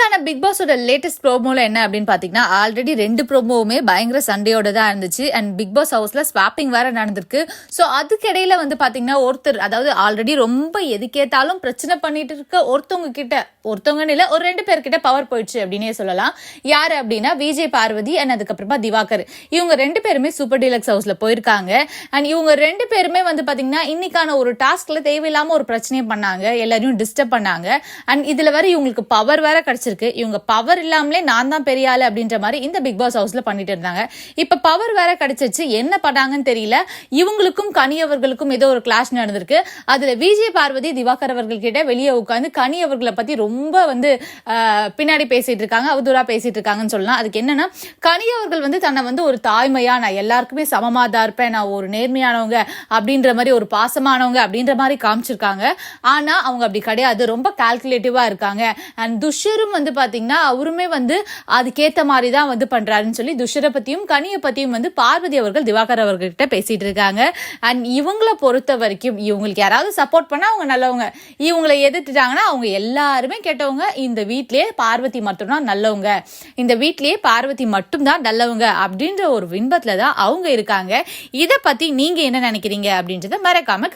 இன்னைக்கான big பாஸோட latest ப்ரோமோல என்ன அப்படின்னு பாத்தீங்கன்னா, ஆல்ரெடி 2 ப்ரோமோவுமே பயங்கர சண்டையோட தான் இருந்துச்சு. அண்ட் பிக் பாஸ் ஹவுஸ்ல ஸ்வாப்பிங் வேற நடந்திருக்கு. ஸோ அதுக்கிடையில வந்து பாத்தீங்கன்னா, ஒருத்தர் அதாவது ஆல்ரெடி ரொம்ப எதுக்கேத்தாலும் பிரச்சனை பண்ணிட்டு இருக்க ஒருத்தவங்கன்னு இல்ல, ஒரு 2 பேர்கிட்ட பவர் போயிடுச்சு அப்படின்னே சொல்லலாம். யாரு அப்படின்னா விஜய் பார்வதி அண்ட் அதுக்கப்புறமா திவாகர். இவங்க 2 பேருமே சூப்பர் டீலக்ஸ் ஹவுஸ்ல போயிருக்காங்க. அண்ட் இவங்க 2 பேருமே வந்து பாத்தீங்கன்னா, இன்னைக்கான ஒரு டாஸ்க்ல தேவையில்லாம ஒரு பிரச்சனையை பண்ணாங்க, எல்லாரையும் டிஸ்டர்ப் பண்ணாங்க. அண்ட் இதுல வர இவங்களுக்கு பவர் வேற கிடைச்சிருக்கு. இவங்க பவர் இல்லாமலே நான் தான் பெரிய ஆளு அப்படின்ற மாதிரி இந்த பிக் பாஸ் ஹவுஸ்ல பண்ணிட்டு இருந்தாங்க. இப்ப பவர் வேற கிடைச்சிச்சு, என்ன பண்ணாங்கன்னு தெரியல. இவங்களுக்கும் கனி அவர்களுக்கும் ஏதோ ஒரு கிளாஷ் நடந்திருக்கு. அதுல விஜய் பார்வதி திவாகர் அவர்கள் கிட்ட வெளியே உட்காந்து கனி அவர்களை பத்தி ரொம்ப வந்து பின்னாடி பேசிட்டு இருக்காங்க, அவதூறா பேசிட்டு இருக்காங்கன்னு சொல்லலாம். அதுக்கு என்னன்னா, கனி அவர்கள் வந்து தன்னை வந்து ஒரு தாய்மையா, நான் எல்லாருக்குமே சமமா தான் இருப்பேன், நான் ஒரு நேர்மையானவங்க அப்படின்ற மாதிரி, ஒரு பாசமானவங்க அப்படின்ற மாதிரி காமிச்சிருக்காங்க. ஆனா அவங்க அப்படி கிடையாது, ரொம்ப கால்குலேட்டிவா இருக்காங்க. அண்ட் துஷரும் வந்து பாத்தீங்கன்னா, அவருமே வந்து அதுக்கேத்த மாதிரி தான் வந்து பண்றாருன்னு சொல்லி துஷரை பத்தியும் கனியை பத்தியும் வந்து பார்வதி அவர்கள் திவாகர் அவர்கிட்ட பேசிட்டு இருக்காங்க. அண்ட் இவங்களை பொறுத்த வரைக்கும் இவங்களுக்கு யாராவது சப்போர்ட் பண்ணா அவங்க நல்லவங்க, இவங்களை எதிர்த்துட்டாங்கன்னா அவங்க எல்லாருமே கெட்டவங்க. இந்த வீட்லயே பார்வதி மட்டும்தான் நல்லவங்க, இந்த வீட்லயே பார்வதி மட்டும்தான் நல்லவங்க அப்படின்ற ஒரு வின்பத்துல தான் அவங்க இருக்காங்க. இதை பத்தி நீங்க என்ன நினைக்கிறீங்க அப்படின்றத மறக்காம